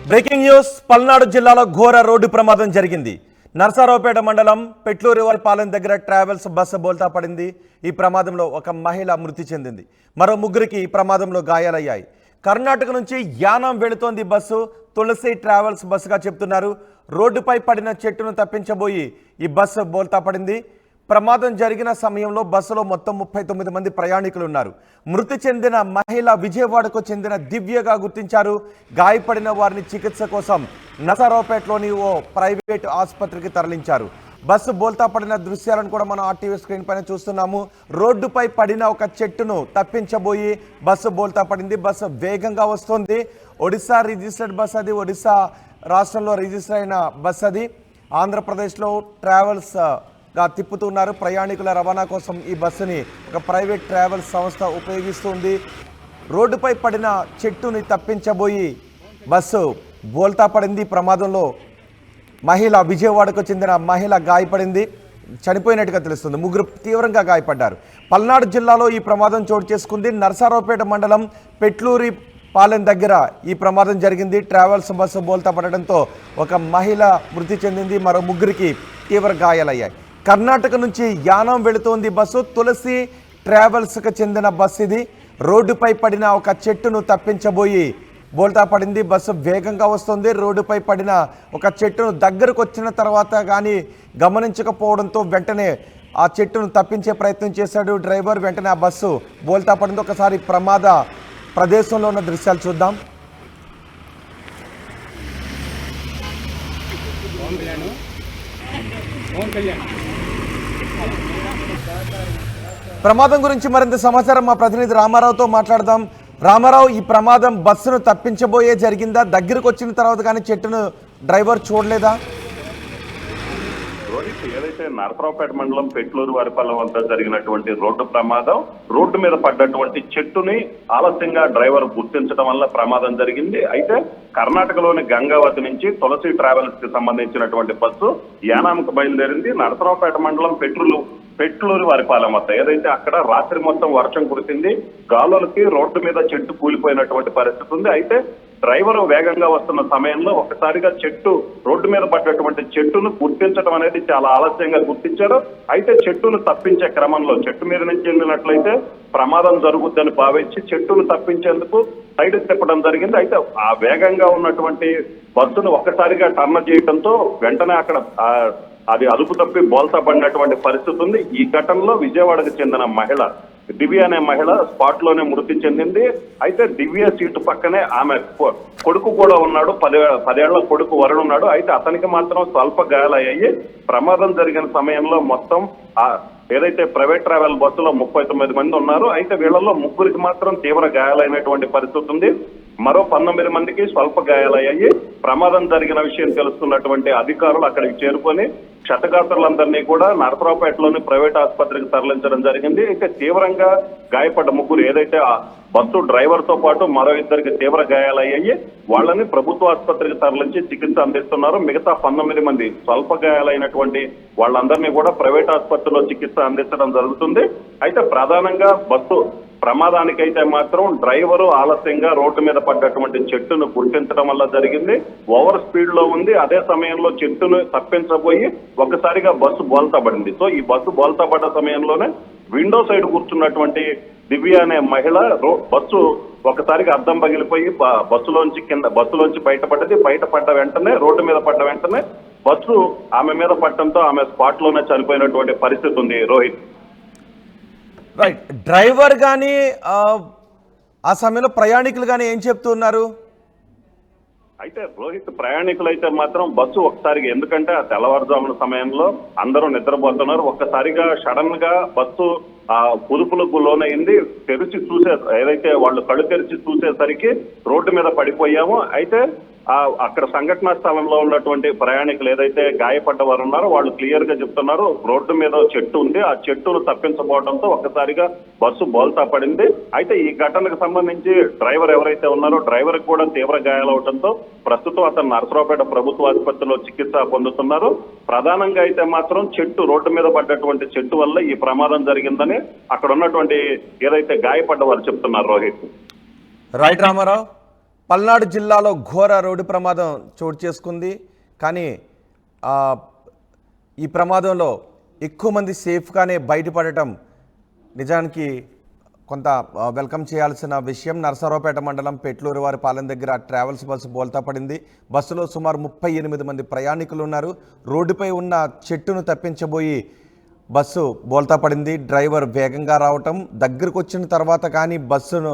Breaking news Palnadu జిల్లాలో ఘోర road ప్రమాదం జరిగింది. నర్సారావుపేట మండలం పెట్లూరివారిపాలెం దగ్గర ట్రావెల్స్ బస్సు బోల్తా పడింది. ఈ ప్రమాదంలో ఒక మహిళ మృతి చెందింది. మరో ముగ్గురికి ఈ ప్రమాదంలో గాయాలయ్యాయి. కర్ణాటక నుంచి యానాం వెళుతోంది బస్సు. తులసి ట్రావెల్స్ బస్సుగా చెప్తున్నారు. రోడ్డుపై పడిన చెట్టును తప్పించబోయి ఈ బస్సు బోల్తా పడింది. ప్రమాదం జరిగిన సమయంలో బస్సులో మొత్తం 39 మంది ప్రయాణికులు ఉన్నారు. మృతి చెందిన మహిళ విజయవాడకు చెందిన దివ్యగా గుర్తించారు. గాయపడిన వారిని చికిత్స కోసం నర్సారావుపేటలోని ఓ ప్రైవేట్ ఆసుపత్రికి తరలించారు. బస్సు బోల్తా పడిన దృశ్యాలను కూడా మనం ఆర్టీవీ స్క్రీన్ పైన చూస్తున్నాము. రోడ్డుపై పడిన ఒక చెట్టును తప్పించబోయి బస్సు బోల్తా పడింది. బస్సు వేగంగా వస్తుంది. ఒడిశా రిజిస్టర్డ్ బస్ అది. ఒడిశా రాష్ట్రంలో రిజిస్టర్ అయిన బస్ అది. ఆంధ్రప్రదేశ్లో ట్రావెల్స్ తిప్పుతున్నారు. ప్రయాణికుల రవాణా కోసం ఈ బస్సుని ఒక ప్రైవేట్ ట్రావెల్స్ సంస్థ ఉపయోగిస్తుంది. రోడ్డుపై పడిన చెట్టుని తప్పించబోయి బస్సు బోల్తా పడింది. ప్రమాదంలో మహిళ విజయవాడకు చెందిన మహిళ గాయపడింది, చనిపోయినట్టుగా తెలుస్తుంది. ముగ్గురు తీవ్రంగా గాయపడ్డారు. పల్నాడు జిల్లాలో ఈ ప్రమాదం చోటు చేసుకుంది. నర్సారావుపేట మండలం పెట్లూరిపాలెం దగ్గర ఈ ప్రమాదం జరిగింది. ట్రావెల్స్ బస్సు బోల్తా పడడంతో ఒక మహిళ మృతి చెందింది. మరో ముగ్గురికి తీవ్ర గాయాలయ్యాయి. కర్ణాటక నుంచి యానాం వెళుతోంది బస్సు. తులసి ట్రావెల్స్కి చెందిన బస్సు ఇది. రోడ్డుపై పడిన ఒక చెట్టును తప్పించబోయి బోల్తా పడింది. బస్సు వేగంగా వస్తుంది. రోడ్డుపై పడిన ఒక చెట్టును దగ్గరకు వచ్చిన తర్వాత కానీ గమనించకపోవడంతో వెంటనే ఆ చెట్టును తప్పించే ప్రయత్నం చేశాడు డ్రైవర్. వెంటనే ఆ బస్సు బోల్తా పడింది. ఒకసారి ప్రమాద ప్రదేశంలో ఉన్న దృశ్యాలు చూద్దాం. ప్రమాదం గురించి మరింత సమాచారం మా ప్రతినిధి రామారావుతో మాట్లాడదాం. రామారావు, ఈ ప్రమాదం బస్సును తప్పించబోయే జరిగిందా? దగ్గరకు వచ్చిన తర్వాత కానీ చెట్టును డ్రైవర్ చూడలేదా? ఏదైతే నరసరావుపేట మండలం పెట్లూరివారిపాలెం వద్ద జరిగినటువంటి రోడ్డు ప్రమాదం, రోడ్డు మీద పడ్డటువంటి చెట్టుని ఆలస్యంగా డ్రైవర్ గుర్తించడం వల్ల ప్రమాదం జరిగింది. అయితే కర్ణాటకలోని గంగావతి నుంచి తులసి ట్రావెల్స్ కి సంబంధించినటువంటి బస్సు యానాంకు బయలుదేరింది. నరసరావుపేట మండలం పెట్లూరివారిపాలెం వద్ద ఏదైతే అక్కడ రాత్రి మొత్తం వర్షం కురిసింది. గాలులకి రోడ్డు మీద చెట్టు కూలిపోయినటువంటి పరిస్థితి ఉంది. అయితే డ్రైవర్ వేగంగా వస్తున్న సమయంలో ఒక్కసారిగా చెట్టు రోడ్డు మీద పడ్డటువంటి చెట్టును గుర్తించడం అనేది చాలా ఆలస్యంగా గుర్తించారు. అయితే చెట్టును తప్పించే క్రమంలో చెట్టు మీద నుంచి వెళ్ళినట్లయితే ప్రమాదం జరుగుద్దని భావించి చెట్టును తప్పించేందుకు సైడ్ తిప్పడం జరిగింది. అయితే ఆ వేగంగా ఉన్నటువంటి బస్సును ఒక్కసారిగా టర్న్ చేయడంతో వెంటనే అక్కడ అది అదుపు తప్పి బోల్తా పడినటువంటి పరిస్థితి ఉంది. ఈ ఘటనలో విజయవాడకు చెందిన మహిళ దివ్య అనే మహిళ స్పాట్ లోనే మృతి చెందింది. అయితే దివ్య సీటు పక్కనే ఆమె కొడుకు కూడా ఉన్నాడు. 10 ఏళ్ల కొడుకు వరుణ్ ఉన్నాడు. అయితే అతనికి మాత్రం స్వల్ప గాయాలయ్యాయి. ప్రమాదం జరిగిన సమయంలో మొత్తం ఏదైతే ప్రైవేట్ ట్రావెల్ బస్సులో 39 మంది ఉన్నారు. అయితే వీళ్ళలో ముగ్గురికి మాత్రం తీవ్ర గాయాలైనటువంటి పరిస్థితి ఉంది. మరో 19 మందికి స్వల్ప గాయాలయ్యాయి. ప్రమాదం జరిగిన విషయం తెలుస్తున్నటువంటి అధికారులు అక్కడికి చేరుకొని క్షతగాత్రులందరినీ కూడా నరసరావుపేటలోని ప్రైవేట్ ఆసుపత్రికి తరలించడం జరిగింది. అయితే తీవ్రంగా గాయపడ్డ ముగ్గురు ఏదైతే బస్సు డ్రైవర్ తో పాటు మరో ఇద్దరికి తీవ్ర గాయాలయ్యాయి. వాళ్ళని ప్రభుత్వ ఆసుపత్రికి తరలించి చికిత్స అందిస్తున్నారు. మిగతా 19 మంది స్వల్ప గాయాలైనటువంటి వాళ్ళందరినీ కూడా ప్రైవేట్ ఆసుపత్రిలో చికిత్స అందించడం జరుగుతుంది. అయితే ప్రధానంగా బస్సు ప్రమాదానికైతే మాత్రం డ్రైవరు ఆలస్యంగా రోడ్డు మీద పడ్డటువంటి చెట్టును గుర్తించడం వల్ల జరిగింది. ఓవర్ స్పీడ్ లో ఉంది. అదే సమయంలో చెట్టును తప్పించబోయి ఒక్కసారిగా బస్సు బోల్తా పడింది. సో ఈ బస్సు బోల్తా పడ్డ సమయంలోనే విండో సైడ్ కూర్చున్నటువంటి దివ్య అనే మహిళ బస్సు ఒకసారిగా అద్దం పగిలిపోయి బస్సులోంచి బయటపడ్డ వెంటనే రోడ్డు మీద పడ్డ వెంటనే బస్సు ఆమె మీద పడటంతో ఆమె స్పాట్ లోనే చనిపోయినటువంటి పరిస్థితి ఉంది. రోహిత్, రైట్. డ్రైవర్ కానీ ఆ సమయంలో ప్రయాణికులు కానీ ఏం చెప్తున్నారు? అయితే రోహిత్, ప్రయాణికులు అయితే మాత్రం బస్సు ఒకసారిగా, ఎందుకంటే ఆ తెల్లవారుజామున సమయంలో అందరూ నిద్రపోతున్నారు. ఒక్కసారిగా సడన్ గా బస్సు పొదుపులకు లోనైంది. ఏదైతే వాళ్ళు కళ్ళు తెరిచి చూసేసరికి రోడ్డు మీద పడిపోయాము. అయితే అక్కడ సంఘటనా స్థలంలో ఉన్నటువంటి ప్రయాణికులు ఏదైతే గాయపడ్డ వారు ఉన్నారో వాళ్ళు క్లియర్ గా చెప్తున్నారు, రోడ్డు మీద చెట్టు ఉంది, ఆ చెట్టును తప్పించబోవడంతో ఒక్కసారిగా బస్సు బోల్తా పడింది. అయితే ఈ ఘటనకు సంబంధించి డ్రైవర్ ఎవరైతే ఉన్నారో డ్రైవర్ కూడా తీవ్ర గాయాలవడంతో ప్రస్తుతం అతను నరసరావుపేట ప్రభుత్వ ఆసుపత్రిలో చికిత్స పొందుతున్నారు. ప్రధానంగా అయితే మాత్రం రోడ్డు మీద పడ్డటువంటి చెట్టు వల్ల ఈ ప్రమాదం జరిగిందని అక్కడ ఉన్నటువంటి ఏదైతే గాయపడ్డ వారు చెప్తున్నారు. రోహిత్, రైట్ రామారావు. పల్నాడు జిల్లాలో ఘోర రోడ్డు ప్రమాదం చోటు చేసుకుంది. కానీ ఈ ప్రమాదంలో ఎక్కువ మంది సేఫ్గానే బయటపడటం నిజానికి కొంత వెల్కమ్ చేయాల్సిన విషయం. నరసరావుపేట మండలం పెట్లూరు వారి పాలెం దగ్గర ట్రావెల్స్ బస్సు బోల్తా పడింది. బస్సులో సుమారు 38 మంది ప్రయాణికులు ఉన్నారు. రోడ్డుపై ఉన్న చెట్టును తప్పించబోయి బస్సు బోల్తా పడింది. డ్రైవర్ వేగంగా రావటం, దగ్గరకు వచ్చిన తర్వాత కానీ బస్సును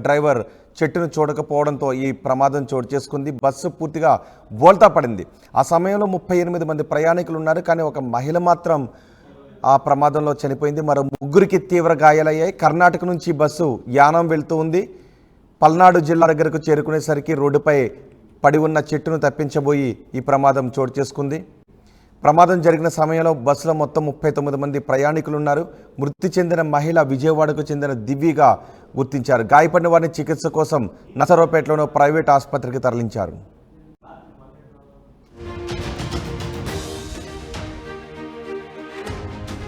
డ్రైవర్ చెట్టును చూడకపోవడంతో ఈ ప్రమాదం చోటు చేసుకుంది. బస్సు పూర్తిగా బోల్తా పడింది. ఆ సమయంలో 38 మంది ప్రయాణికులు ఉన్నారు. కానీ ఒక మహిళ మాత్రం ఆ ప్రమాదంలో చనిపోయింది. మరో 3కి తీవ్ర గాయాలయ్యాయి. కర్ణాటక నుంచి బస్సు యానం వెళ్తూ ఉంది. పల్నాడు జిల్లా దగ్గరకు చేరుకునేసరికి రోడ్డుపై పడి ఉన్న చెట్టును తప్పించబోయి ఈ ప్రమాదం చోటు చేసుకుంది. ప్రమాదం జరిగిన సమయంలో బస్సులో మొత్తం 39 మంది ప్రయాణికులు ఉన్నారు. మృతి చెందిన మహిళ విజయవాడకు చెందిన దివ్యగా గుర్తించారు. గాయపడిన వారిని చికిత్స కోసం నరసరావుపేటలోని ప్రైవేట్ ఆసుపత్రికి తరలించారు.